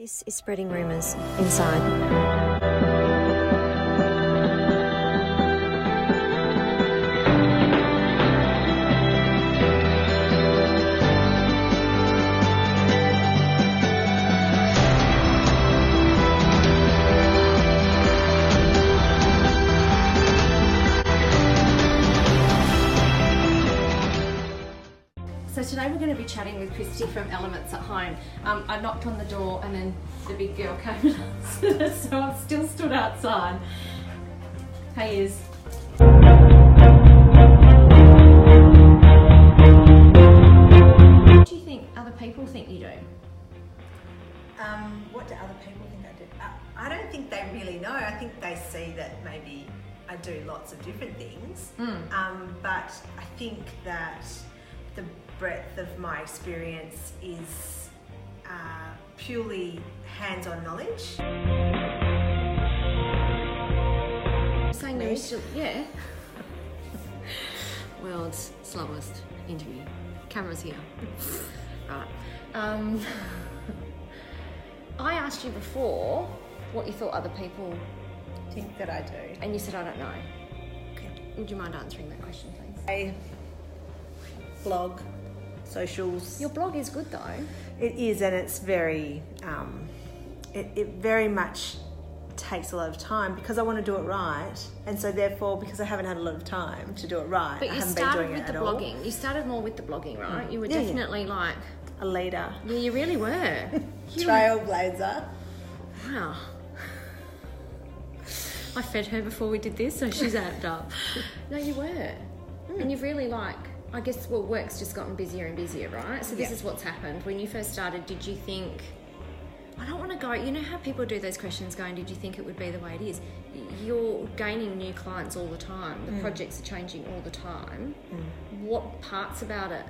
This is Spreading Rumours Inside. So today we're going to be chatting with Kristie from Elements at Home. I knocked on the door and then the big girl came and answered us, so I'm still stood outside. Hey, Iz. What do you think other people think you do? What do other people think I do? I don't think they really know. I think they see that maybe I do lots of different things. But I think that the breadth of my experience is purely hands-on knowledge. Saying no, still, yeah. World's slowest interview. Camera's here. Right. I asked you before what you thought other people Think that I do. and you said I don't know. Okay. Would you mind answering that question, please? I blog, socials. Your blog is good though. It is, and it's very, it very much takes a lot of time because I want to do it right, and so therefore, because I haven't had a lot of time to do it right, But I you haven't been started doing with it the at all. blogging. You started more with the blogging, right? You were Yeah, yeah. definitely like, A leader, yeah, you really were. trailblazer. Wow. I fed her before we did this, so she's amped up. No, you were. And you've really I guess, work's just gotten busier and busier, right? So this Yeah. is what's happened. When you first started, did you think, I don't want to go, you know how people do those questions going, did you think it would be the way it is? You're gaining new clients all the time. The projects are changing all the time. What parts about it,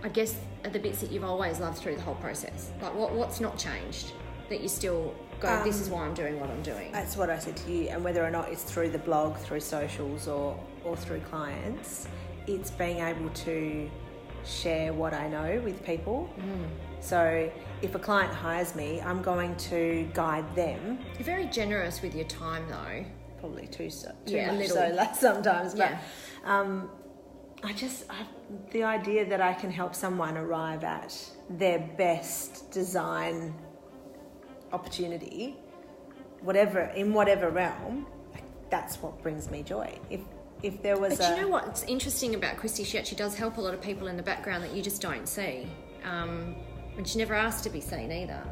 I guess, are the bits that you've always loved through the whole process? Like what's not changed that you still go, this is why I'm doing what I'm doing? That's what I said to you, and whether or not it's through the blog, through socials, or through clients, it's being able to share what I know with people. So if a client hires me, I'm going to guide them. You're very generous with your time though. Probably too Yeah, a much little. so less sometimes, but Yeah. the idea that I can help someone arrive at their best design opportunity, in whatever realm, that's what brings me joy. If there was But you know what's interesting about Kristie? She actually does help a lot of people in the background that you just don't see. And she never asked to be seen either.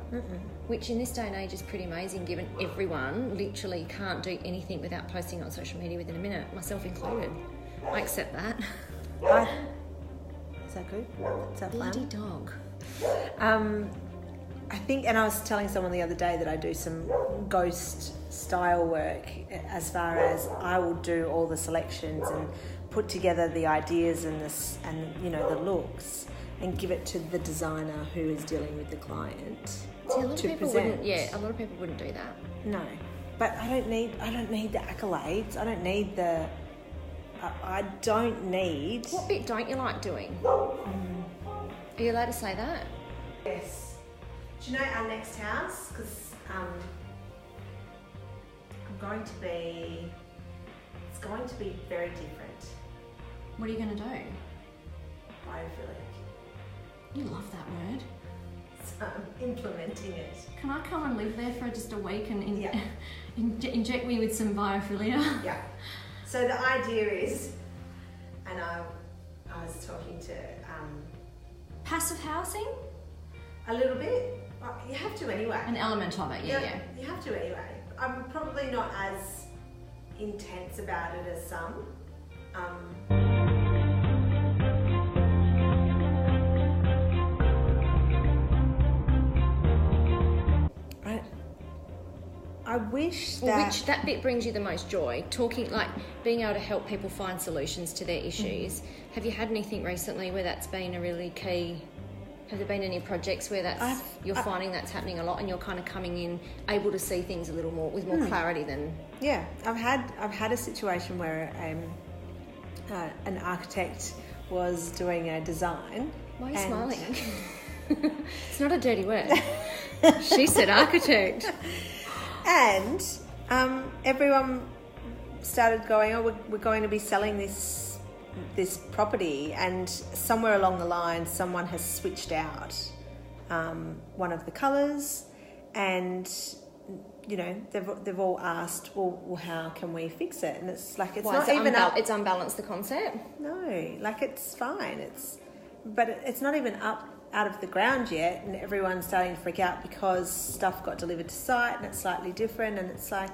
Which in this day and age is pretty amazing, given everyone literally can't do anything without posting on social media within a minute, myself included. I accept that. Is that good? Is that Bloody fun? dog. I think, and I was telling someone the other day that I do some ghost style work, as far as I will do all the selections and put together the ideas and the looks and give it to the designer who is dealing with the client. See, a lot of to people present. wouldn't. Yeah, a lot of people wouldn't do that. No, but I don't need the accolades. I don't need I don't need. What bit don't you like doing? Are you allowed to say that? Yes. Do you know our next house? Because it's going to be very different. What are you going to do? Biophilic. You love that word. So I'm implementing it. Can I come and live there for just a week and Yeah. inject me with some biophilia? Yeah. So the idea is, and I was talking to Passive housing? a little bit. You have to anyway. An element of it, yeah. You have to anyway. I'm probably not as intense about it as some. I wish that... Which that bit brings you the most joy, talking, like being able to help people find solutions to their issues. Have you had anything recently where that's been a really key? Have there been any projects where you're finding that's happening a lot, and you're kind of coming in able to see things a little more with more clarity than? Yeah, I've had a situation where an architect was doing a design. Why are you and smiling? It's not a dirty word. She said architect. And everyone started going, oh, we're going to be selling this property, and somewhere along the line someone has switched out one of the colours, and they've all asked, well, how can we fix it? And it's like, it's not even up. It's unbalanced the concept. No, like, it's fine. But it's not even up out of the ground yet, and everyone's starting to freak out because stuff got delivered to site and it's slightly different, and it's like,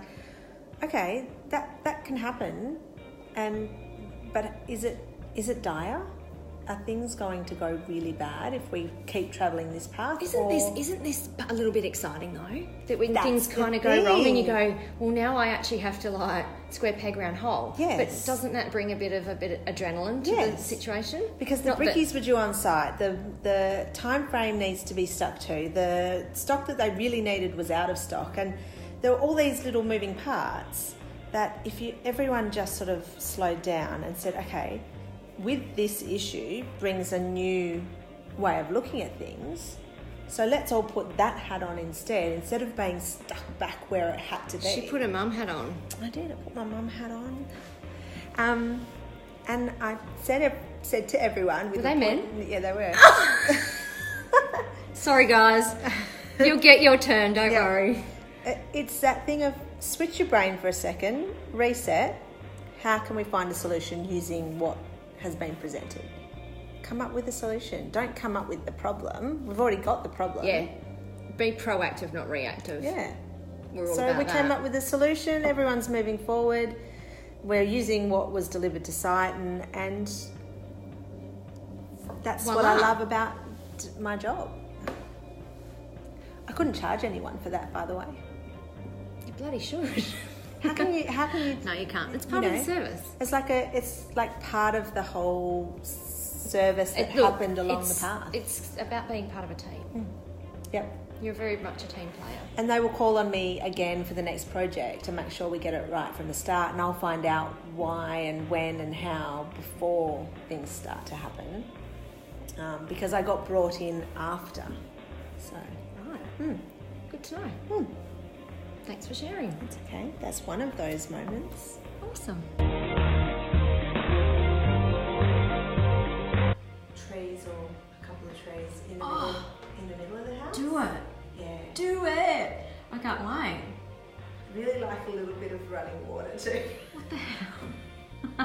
okay, that can happen, but is it dire? Are things going to go really bad if we keep travelling this path? Isn't this a little bit exciting though? That when things kind of go wrong and you go, well, now I actually have to like square peg round hole. Yes. But doesn't that bring a bit of adrenaline to the situation? Because the brickies were due on site. The time frame needs to be stuck to. The stock that they really needed was out of stock, and there were all these little moving parts that if everyone just sort of slowed down and said, okay, with this issue brings a new way of looking at things, so let's all put that hat on instead of being stuck back where it had to be. She put a mum hat on. I did. I put my mum hat on, and I said to everyone. Were they men? Yeah, they were. Sorry, guys. You'll get your turn. Don't worry. It's that thing of switch your brain for a second, reset. How can we find a solution using what has been presented? Come up with a solution. Don't come up with the problem. We've already got the problem. Yeah. Be proactive, not reactive. Yeah. We're all so about we that. came up with a solution. Everyone's moving forward. We're using what was delivered to site, and that's what I love about my job. I couldn't charge anyone for that, by the way. You bloody should. How can you? No, you can't. It's part of the service. It's like part of the whole service that happened along the path. It's about being part of a team. Yep. You're very much a team player. And they will call on me again for the next project to make sure we get it right from the start, and I'll find out why and when and how before things start to happen, because I got brought in after. So right. Good to know. Thanks for sharing. It's okay. That's one of those moments. Awesome. Trees, or a couple of trees in the middle of the house. Do it. Yeah. Do it. I can't wait. Really like a little bit of running water too. What the hell?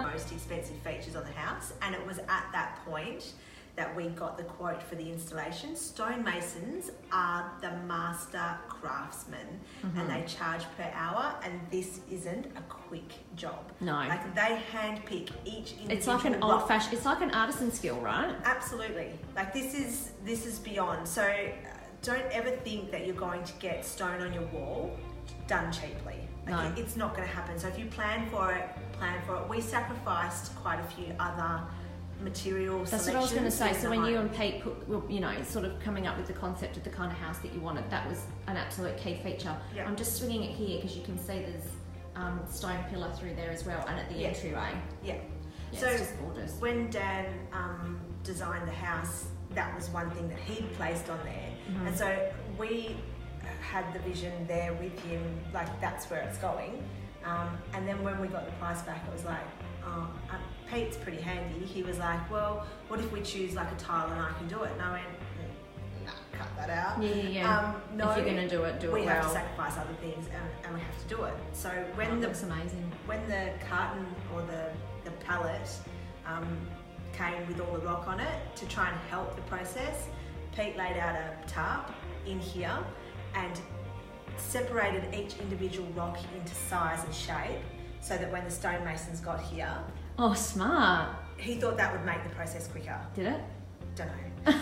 Most expensive features on the house, and it was at that point that we got the quote for the installation. Stonemasons are the master craftsmen, and they charge per hour, and this isn't a quick job. No. Like, they handpick each individual It's like an rock. old-fashioned, it's like an artisan skill, right? Absolutely. Like, this is beyond. So don't ever think that you're going to get stone on your wall done cheaply. Like, No. it's not going to happen. So if you plan for it. We sacrificed quite a few other material That's selections. what I was going to say. So when home. you and Pete put, sort of coming up with the concept of the kind of house that you wanted, that was an absolute key feature. Yeah. I'm just swinging it here because you can see there's stone pillar through there as well, and at the entryway. Yeah. Yeah, So it's just gorgeous. when Dan designed the house, that was one thing that he'd placed on there, and so we had the vision there with him, like, that's where it's going. And then when we got the price back, it was like, Pete's pretty handy. He was like, well, what if we choose like a tile and I can do it? And I went, nah, cut that out. Yeah. No, if you're going to do it we have well. to sacrifice other things, and we have to do it. So when That's amazing. when the carton or the pallet came with all the rock on it to try and help the process, Pete laid out a tarp in here and separated each individual rock into size and shape, so that when the stonemasons got here, Oh, smart. he thought that would make the process quicker. Did it? Don't know.